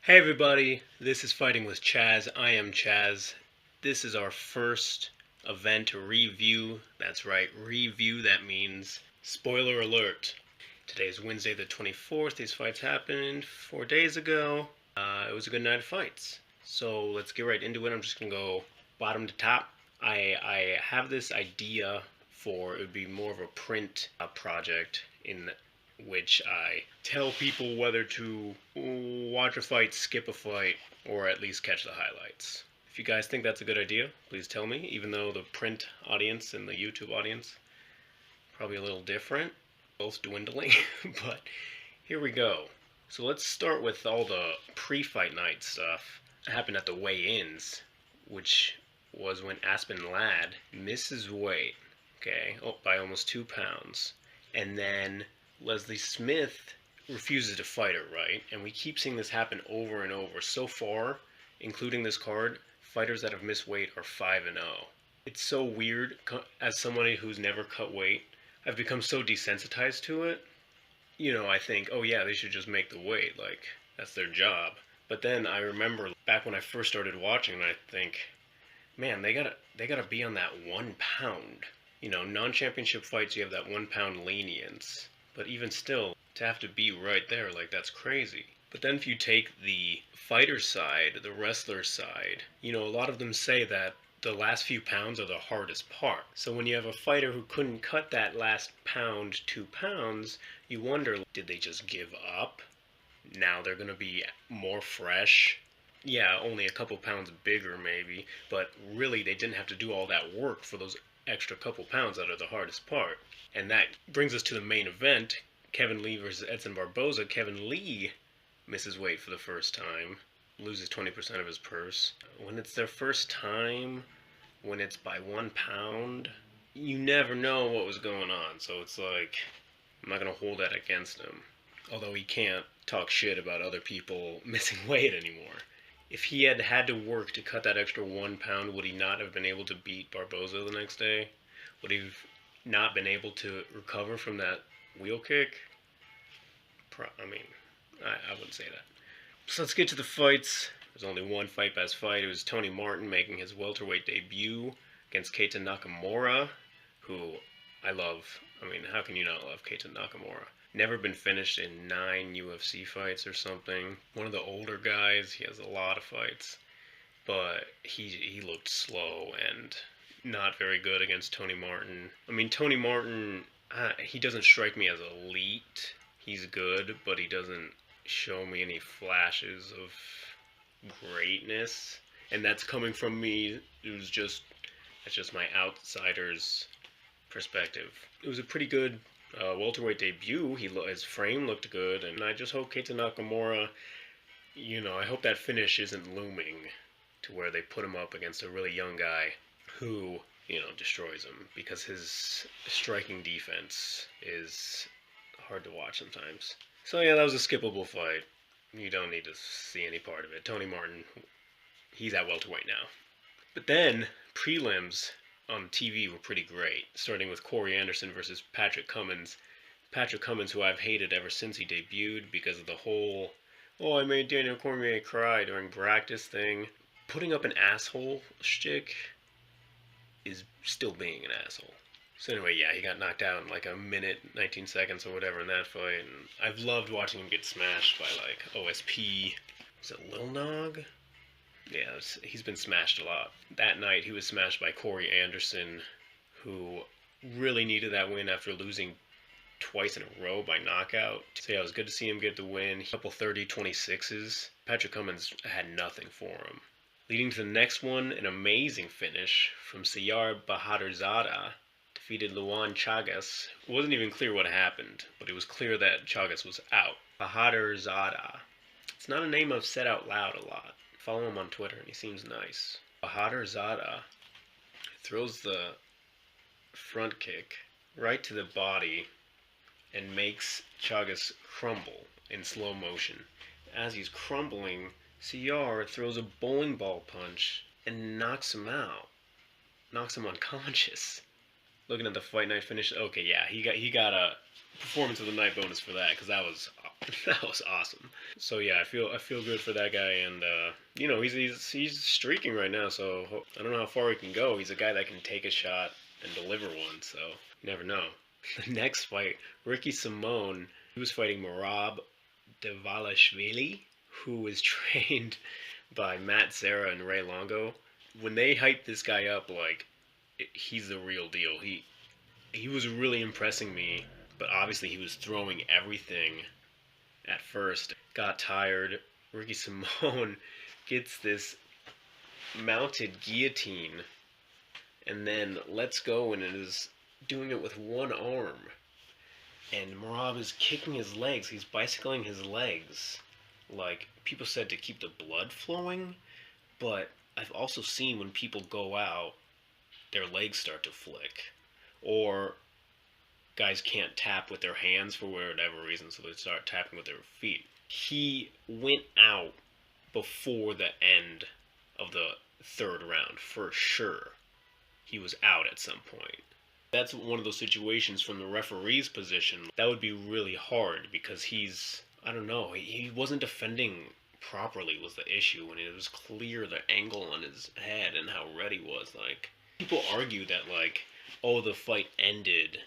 Hey everybody, this is Fighting with Chaz. I am Chaz. This is our first event review. That's right, review. That means spoiler alert. Today is Wednesday the 24th. These fights happened 4 days ago. It was a good night of fights. So let's get right into it. I'm just going to go bottom to top. I have this idea for it would be more of a print project in which I tell people whether to watch a fight, skip a fight, or at least catch the highlights. If you guys think that's a good idea, please tell me, even though the print audience and the YouTube audience probably a little different, both dwindling, but here we go. So let's start with all the pre-fight night stuff that happened at the weigh-ins, which was when Aspen Ladd misses weight, okay, by almost 2 pounds, and then Leslie Smith refuses to fight her, right? And we keep seeing this happen over and over. So far, including this card, fighters that have missed weight are 5-0. It's so weird. As somebody who's never cut weight, I've become so desensitized to it. I think, oh yeah, they should just make the weight. Like, that's their job. But then I remember back when I first started watching, and I think, man, they gotta be on that 1 pound. Non-championship fights, you have that 1 pound lenience. But even still, to have to be right there, like, that's crazy. But then if you take the fighter side, the wrestler side, a lot of them say that the last few pounds are the hardest part. So when you have a fighter who couldn't cut that last pound, 2 pounds, you wonder, did they just give up? Now they're going to be more fresh? Yeah, only a couple pounds bigger maybe, but really they didn't have to do all that work for those extra couple pounds that are the hardest part. And that brings us to the main event, Kevin Lee versus Edson Barboza. Kevin Lee misses weight for the first time, loses 20% of his purse. When it's their first time, when it's by 1 pound, you never know what was going on. So it's like, I'm not going to hold that against him. Although he can't talk shit about other people missing weight anymore. If he had had to work to cut that extra 1 pound, would he not have been able to beat Barboza the next day? Would he have not been able to recover from that wheel kick? I wouldn't say that. So let's get to the fights. There's only one fight pass fight. It was Tony Martin making his welterweight debut against Keita Nakamura, who I love. How can you not love Keita Nakamura? Never been finished in 9 UFC fights or something. One of the older guys. He has a lot of fights. But he looked slow and not very good against Tony Martin. Tony Martin, he doesn't strike me as elite. He's good, but he doesn't show me any flashes of greatness. And that's coming from me. That's just my outsider's perspective. It was a pretty good welterweight debut. His frame looked good, and I just hope Keita Nakamura, I hope that finish isn't looming to where they put him up against a really young guy who, destroys him, because his striking defense is hard to watch sometimes. So yeah, that was a skippable fight. You don't need to see any part of it. Tony Martin, he's at welterweight now. But then, prelims on TV were pretty great, starting with Corey Anderson versus Patrick Cummins. Patrick Cummins, who I've hated ever since he debuted because of the whole, oh, I made Daniel Cormier cry during practice thing. Putting up an asshole shtick is still being an asshole. So anyway, yeah, he got knocked out in like a minute, 19 seconds or whatever in that fight. And I've loved watching him get smashed by like OSP. Was it Lil Nog? Yeah, he's been smashed a lot. That night he was smashed by Corey Anderson, who really needed that win after losing twice in a row by knockout. So yeah, it was good to see him get the win. A couple 30-26s. Patrick Cummins had nothing for him. Leading to the next one, an amazing finish from Siyar Bahadurzada. Defeated Luan Chagas. It wasn't even clear what happened, but it was clear that Chagas was out. Bahadurzada. It's not a name I've said out loud a lot. Follow him on Twitter and he seems nice. Bahadurzada throws the front kick right to the body and makes Chagas crumble in slow motion. As he's crumbling, Siyar throws a bowling ball punch and knocks him out. Knocks him unconscious. Looking at the fight night finish, okay, yeah, he got a performance of the night bonus for that, because that was That was awesome. So yeah, I feel good for that guy, and you know, he's streaking right now. So I don't know how far he can go. He's a guy that can take a shot and deliver one. So you never know. The next fight, Ricky Simone, he was fighting Merab Dvalishvili, who was trained by Matt Serra and Ray Longo. When they hyped this guy up, like he's the real deal. He was really impressing me, but obviously he was throwing everything at first. Got tired. Ricky Simone gets this mounted guillotine and then lets go and is doing it with one arm. And Merab is kicking his legs. He's bicycling his legs. Like, people said to keep the blood flowing, but I've also seen when people go out, their legs start to flick. Or guys can't tap with their hands for whatever reason, so they start tapping with their feet. He went out before the end of the third round, for sure. He was out at some point. That's one of those situations from the referee's position. That would be really hard because I don't know, he wasn't defending properly was the issue, and it was clear the angle on his head and how red he was. Like, people argue that, like, oh, the fight ended,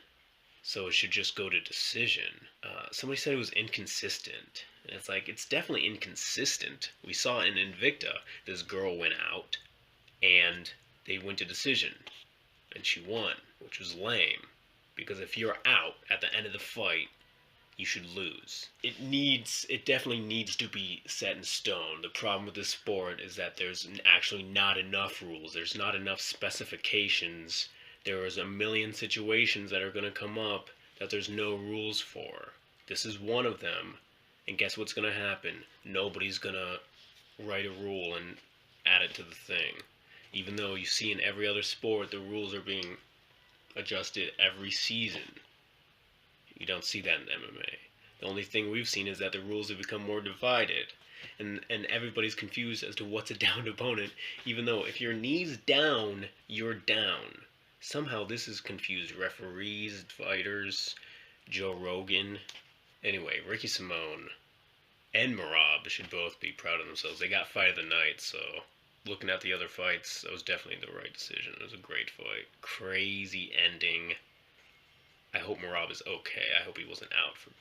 so it should just go to decision. Somebody said it was inconsistent. And it's like, it's definitely inconsistent. We saw in Invicta, this girl went out, and they went to decision. And she won, which was lame. Because if you're out at the end of the fight, you should lose. It definitely needs to be set in stone. The problem with this sport is that there's actually not enough rules. There's not enough specifications. There is a million situations that are going to come up that there's no rules for. This is one of them. And guess what's going to happen? Nobody's going to write a rule and add it to the thing. Even though you see in every other sport, the rules are being adjusted every season. You don't see that in MMA. The only thing we've seen is that the rules have become more divided. And everybody's confused as to what's a downed opponent, even though if your knee's down, you're down. Somehow this has confused referees, fighters, Joe Rogan. Anyway, Ricky Simone and Merab should both be proud of themselves. They got fight of the night, so looking at the other fights, that was definitely the right decision. It was a great fight. Crazy ending. I hope Merab is okay. I hope he wasn't out for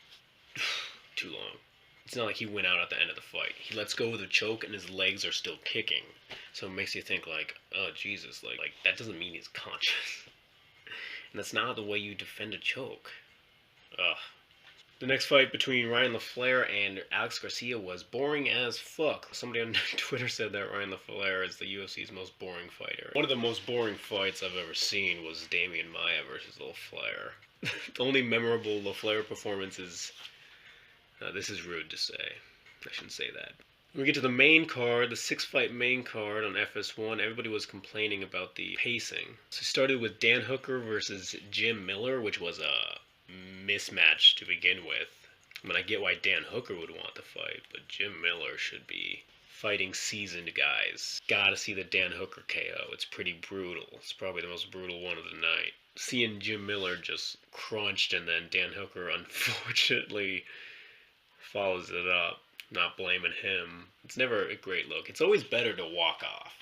too long. It's not like he went out at the end of the fight. He lets go with a choke and his legs are still kicking. So it makes you think like, oh Jesus, like that doesn't mean he's conscious. And that's not the way you defend a choke. Ugh. The next fight between Ryan Laflare and Alex Garcia was boring as fuck. Somebody on Twitter said that Ryan Laflare is the UFC's most boring fighter. One of the most boring fights I've ever seen was Damian Maia versus Laflare. The only memorable Laflare performance is... this is rude to say. I shouldn't say that. When we get to the main card, the 6-fight main card on FS1, everybody was complaining about the pacing. So it started with Dan Hooker versus Jim Miller, which was a mismatch to begin with. I mean, I get why Dan Hooker would want the fight, but Jim Miller should be fighting seasoned guys. Gotta see the Dan Hooker KO. It's pretty brutal. It's probably the most brutal one of the night. Seeing Jim Miller just crunched and then Dan Hooker unfortunately follows it up. Not blaming him. It's never a great look. It's always better to walk off.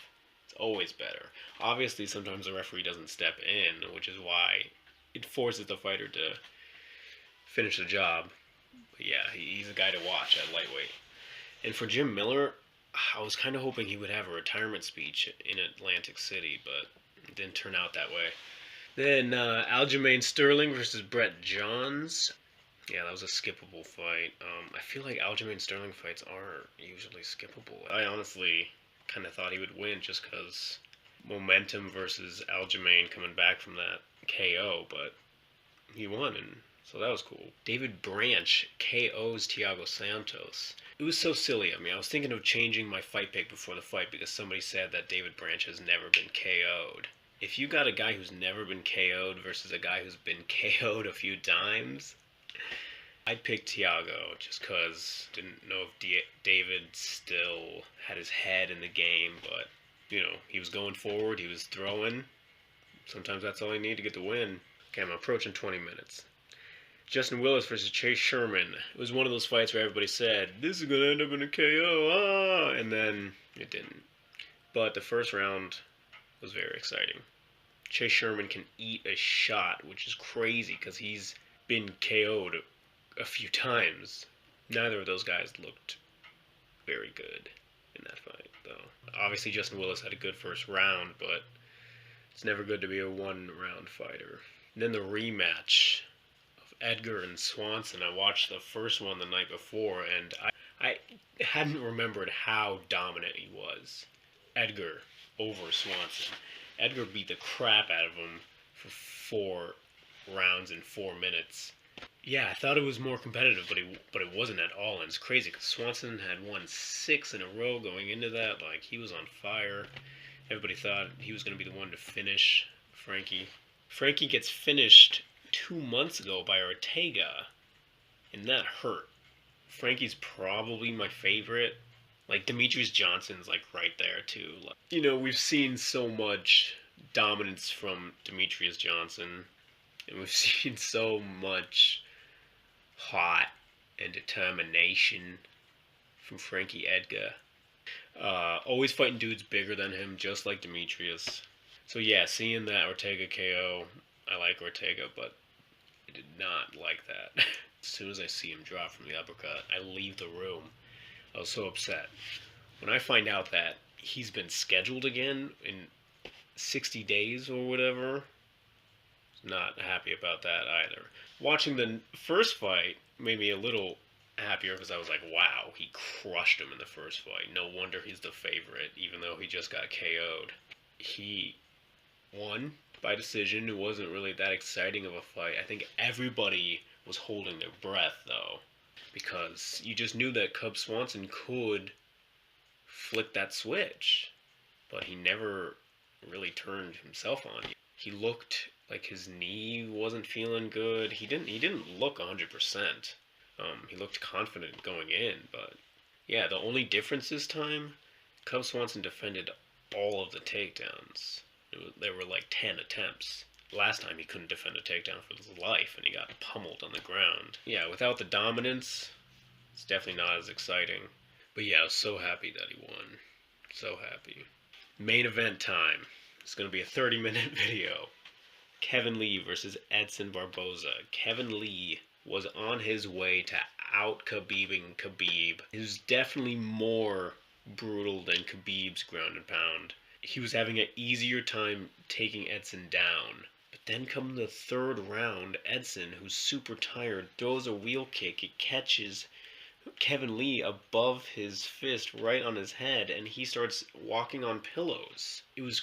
It's always better. Obviously, sometimes the referee doesn't step in, which is why it forces the fighter to finish the job. But yeah, he's a guy to watch at lightweight. And for Jim Miller, I was kind of hoping he would have a retirement speech in Atlantic City, but it didn't turn out that way. Then Aljamain Sterling versus Brett Johns. Yeah, that was a skippable fight. I feel like Aljamain Sterling fights aren't usually skippable. I honestly kind of thought he would win just because momentum versus Aljamain coming back from that KO, but he won, and so that was cool. David Branch KOs Thiago Santos. It was so silly. I mean, I was thinking of changing my fight pick before the fight because somebody said that David Branch has never been KO'd. If you got a guy who's never been KO'd versus a guy who's been KO'd a few times, I'd pick Thiago just because didn't know if David still had his head in the game, but, you know, he was going forward, he was throwing. Sometimes that's all you need to get the win. Okay, I'm approaching 20 minutes. Justin Willis versus Chase Sherman. It was one of those fights where everybody said, this is going to end up in a KO, and then it didn't. But the first round was very exciting. Chase Sherman can eat a shot, which is crazy because he's been KO'd a few times. Neither of those guys looked very good in that fight, though. Obviously, Justin Willis had a good first round, but it's never good to be a one-round fighter. And then the rematch of Edgar and Swanson. I watched the first one the night before, and I hadn't remembered how dominant he was. Edgar over Swanson. Edgar beat the crap out of him for 4 rounds in 4 minutes. Yeah, I thought it was more competitive, but it wasn't at all, and it's crazy because Swanson had won 6 in a row going into that. Like, he was on fire. Everybody thought he was going to be the one to finish Frankie. Frankie gets finished 2 months ago by Ortega, and that hurt. Frankie's probably my favorite. Like, Demetrius Johnson's, like, right there, too. Like, you know, we've seen so much dominance from Demetrius Johnson, and we've seen so much heart and determination from Frankie Edgar. Always fighting dudes bigger than him, just like Demetrius. So yeah, seeing that Ortega KO, I like Ortega, but I did not like that. As soon as I see him drop from the uppercut, I leave the room. I was so upset. When I find out that he's been scheduled again in 60 days or whatever, not happy about that either. Watching the first fight made me a little happier because I was like, wow, he crushed him in the first fight. No wonder he's the favorite, even though he just got KO'd. He won by decision. It wasn't really that exciting of a fight. I think everybody was holding their breath, though, because you just knew that Cub Swanson could flick that switch, but he never really turned himself on. He looked like his knee wasn't feeling good. He didn't look 100%. He looked confident going in, but yeah, the only difference this time, Cub Swanson defended all of the takedowns. There were like 10 attempts. Last time he couldn't defend a takedown for his life, and he got pummeled on the ground. Yeah, without the dominance, it's definitely not as exciting. But yeah, I was so happy that he won. So happy. Main event time. It's going to be a 30-minute video. Kevin Lee versus Edson Barboza. Kevin Lee was on his way to out-Khabibing Khabib. He was definitely more brutal than Khabib's ground and pound. He was having an easier time taking Edson down. But then come the third round, Edson, who's super tired, throws a wheel kick. It catches Kevin Lee above his fist right on his head, and he starts walking on pillows. It was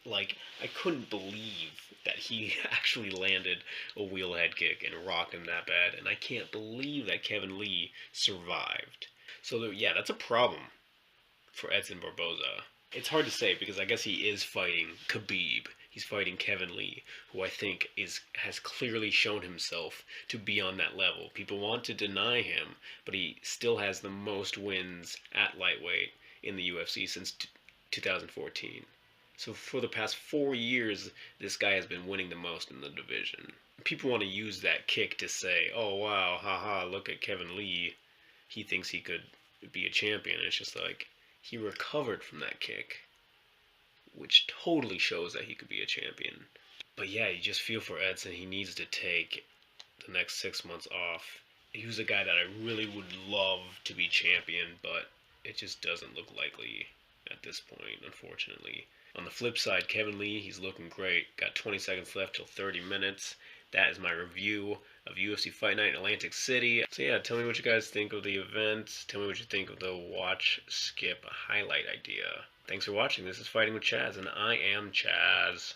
like, I couldn't believe that he actually landed a wheel head kick and rocked him that bad, and I can't believe that Kevin Lee survived. So yeah, that's a problem for Edson Barboza. It's hard to say because I guess he is fighting Khabib. He's fighting Kevin Lee, who I think has clearly shown himself to be on that level. People want to deny him, but he still has the most wins at lightweight in the UFC since 2014. So for the past 4 years, this guy has been winning the most in the division. People want to use that kick to say, oh wow, haha, look at Kevin Lee. He thinks he could be a champion. It's just like, he recovered from that kick, which totally shows that he could be a champion. But yeah, you just feel for Edson. He needs to take the next 6 months off. He was a guy that I really would love to be champion, but it just doesn't look likely at this point, unfortunately. On the flip side, Kevin Lee, he's looking great. Got 20 seconds left till 30 minutes. That is my review of UFC Fight Night in Atlantic City. So yeah, tell me what you guys think of the event. Tell me what you think of the watch, skip, highlight idea. Thanks for watching. This is Fighting with Chaz, and I am Chaz.